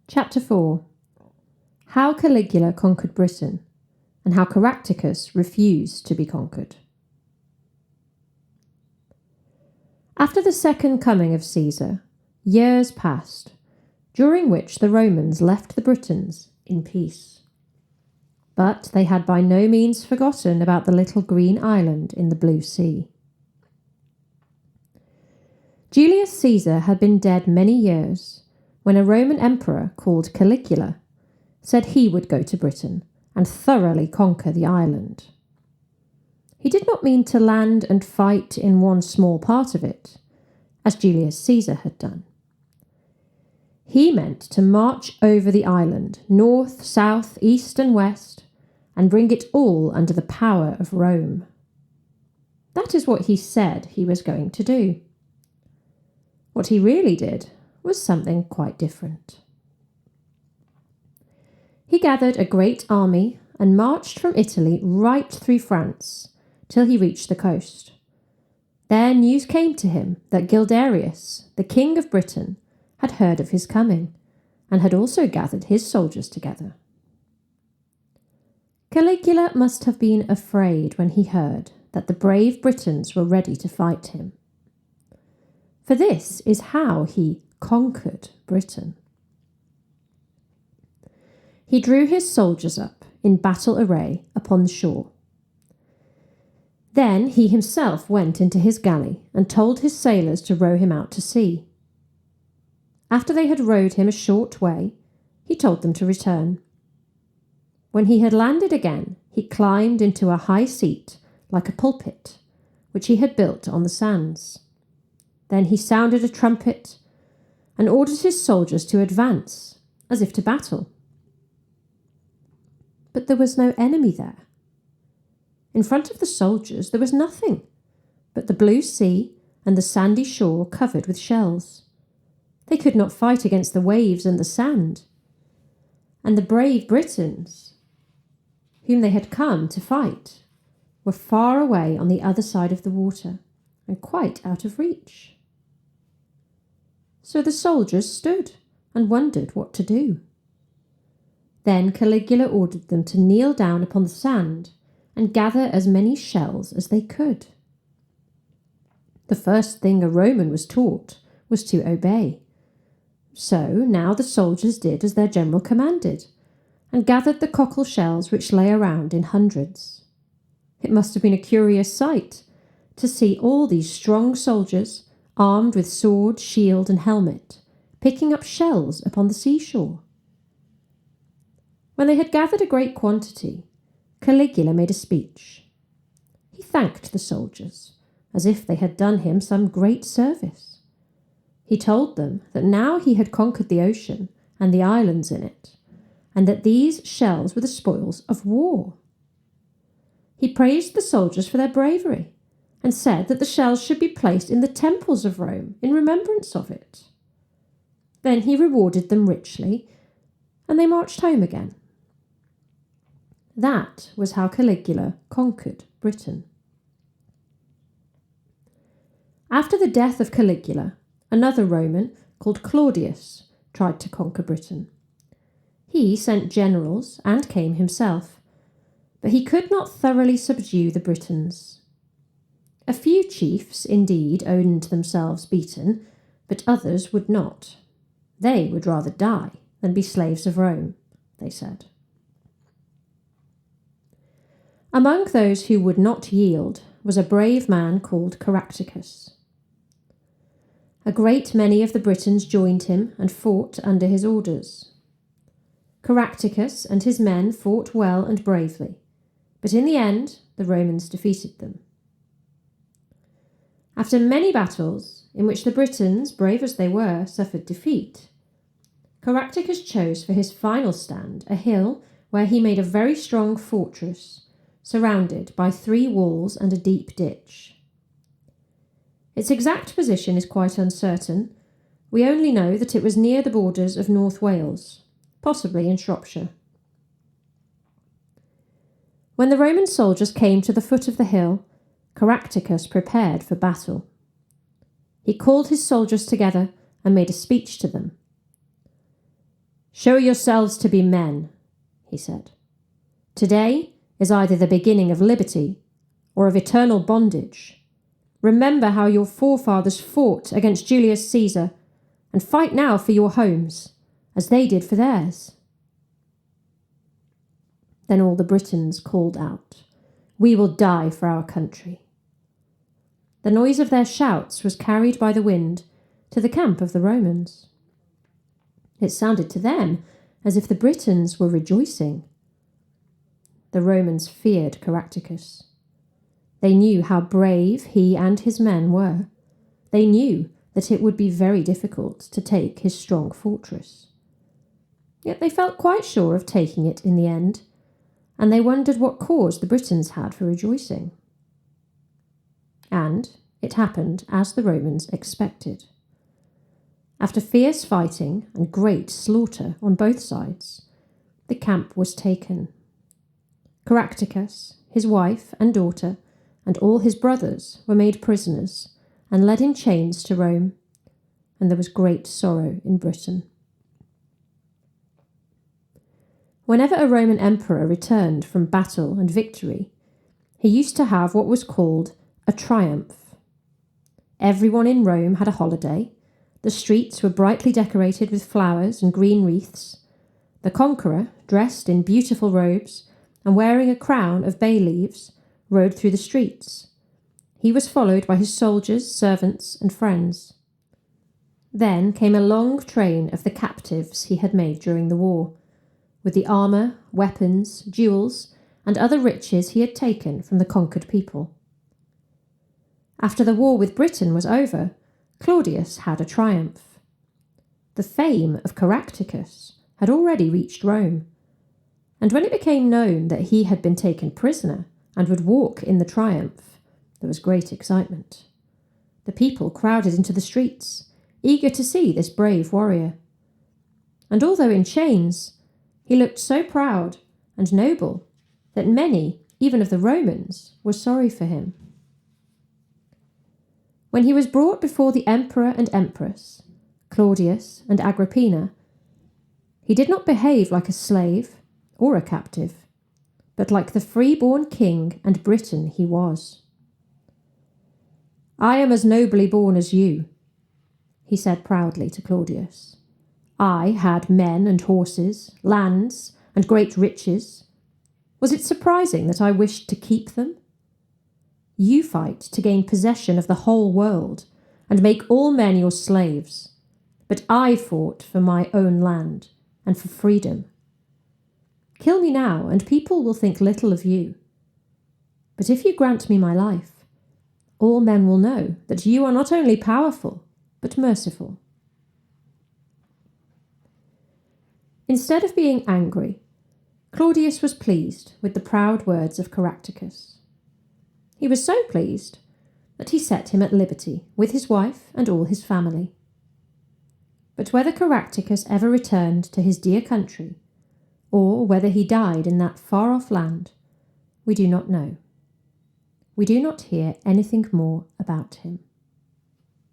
Chapter 4. How Caligula conquered Britain, and how Caractacus refused to be conquered. After the second coming of Caesar, years passed, during which the Romans left the Britons in peace. But they had by no means forgotten about the little green island in the blue sea. Julius Caesar had been dead many years when a Roman emperor called Caligula said he would go to Britain and thoroughly conquer the island. He did not mean to land and fight in one small part of it, as Julius Caesar had done. He meant to march over the island, north, south, east and west, and bring it all under the power of Rome. That is what he said he was going to do. What he really did was something quite different. He gathered a great army and marched from Italy right through France till he reached the coast. There news came to him that Guelderius, the king of Britain, had heard of his coming and had also gathered his soldiers together. Caligula must have been afraid when he heard that the brave Britons were ready to fight him. For this is how he conquered Britain. He drew his soldiers up in battle array upon the shore. Then he himself went into his galley and told his sailors to row him out to sea. After they had rowed him a short way, he told them to return. When he had landed again, he climbed into a high seat like a pulpit, which he had built on the sands. Then he sounded a trumpet and ordered his soldiers to advance, as if to battle. But there was no enemy there. In front of the soldiers there was nothing but the blue sea and the sandy shore covered with shells. They could not fight against the waves and the sand. And the brave Britons, whom they had come to fight, were far away on the other side of the water and quite out of reach. So the soldiers stood and wondered what to do. Then Caligula ordered them to kneel down upon the sand and gather as many shells as they could. The first thing a Roman was taught was to obey. So now the soldiers did as their general commanded and gathered the cockle shells which lay around in hundreds. It must have been a curious sight to see all these strong soldiers, armed with sword, shield and helmet, picking up shells upon the seashore. When they had gathered a great quantity, Caligula made a speech. He thanked the soldiers as if they had done him some great service. He told them that now he had conquered the ocean and the islands in it, and that these shells were the spoils of war. He praised the soldiers for their bravery and said that the shells should be placed in the temples of Rome in remembrance of it. Then he rewarded them richly, and they marched home again. That was how Caligula conquered Britain. After the death of Caligula, another Roman called Claudius tried to conquer Britain. He sent generals and came himself, but he could not thoroughly subdue the Britons. A few chiefs, indeed, owned themselves beaten, but others would not. They would rather die than be slaves of Rome, they said. Among those who would not yield was a brave man called Caractacus. A great many of the Britons joined him and fought under his orders. Caractacus and his men fought well and bravely, but in the end the Romans defeated them. After many battles, in which the Britons, brave as they were, suffered defeat, Caractacus chose for his final stand a hill where he made a very strong fortress, surrounded by 3 walls and a deep ditch. Its exact position is quite uncertain. We only know that it was near the borders of North Wales, possibly in Shropshire. When the Roman soldiers came to the foot of the hill, Caractacus prepared for battle. He called his soldiers together and made a speech to them. "Show yourselves to be men," he said. "Today is either the beginning of liberty or of eternal bondage. Remember how your forefathers fought against Julius Caesar, and fight now for your homes, as they did for theirs." Then all the Britons called out, "We will die for our country." The noise of their shouts was carried by the wind to the camp of the Romans. It sounded to them as if the Britons were rejoicing. The Romans feared Caractacus. They knew how brave he and his men were. They knew that it would be very difficult to take his strong fortress. Yet they felt quite sure of taking it in the end, and they wondered what cause the Britons had for rejoicing. And it happened as the Romans expected. After fierce fighting and great slaughter on both sides, the camp was taken. Caractacus, his wife and daughter, and all his brothers were made prisoners and led in chains to Rome, and there was great sorrow in Britain. Whenever a Roman emperor returned from battle and victory, he used to have what was called a triumph. Everyone in Rome had a holiday. The streets were brightly decorated with flowers and green wreaths. The conqueror, dressed in beautiful robes and wearing a crown of bay leaves, rode through the streets. He was followed by his soldiers, servants, and friends. Then came a long train of the captives he had made during the war, with the armour, weapons, jewels, and other riches he had taken from the conquered people. After the war with Britain was over, Claudius had a triumph. The fame of Caractacus had already reached Rome, and when it became known that he had been taken prisoner and would walk in the triumph, there was great excitement. The people crowded into the streets, eager to see this brave warrior. And although in chains, he looked so proud and noble that many, even of the Romans, were sorry for him. When he was brought before the emperor and empress, Claudius and Agrippina, he did not behave like a slave or a captive, but like the free-born king and Briton he was. "I am as nobly born as you," he said proudly to Claudius. "I had men and horses, lands, and great riches. Was it surprising that I wished to keep them? You fight to gain possession of the whole world and make all men your slaves, but I fought for my own land and for freedom. Kill me now, and people will think little of you. But if you grant me my life, all men will know that you are not only powerful, but merciful." Instead of being angry, Claudius was pleased with the proud words of Caractacus. He was so pleased that he set him at liberty with his wife and all his family. But whether Caractacus ever returned to his dear country, or whether he died in that far-off land, we do not know. We do not hear anything more about him.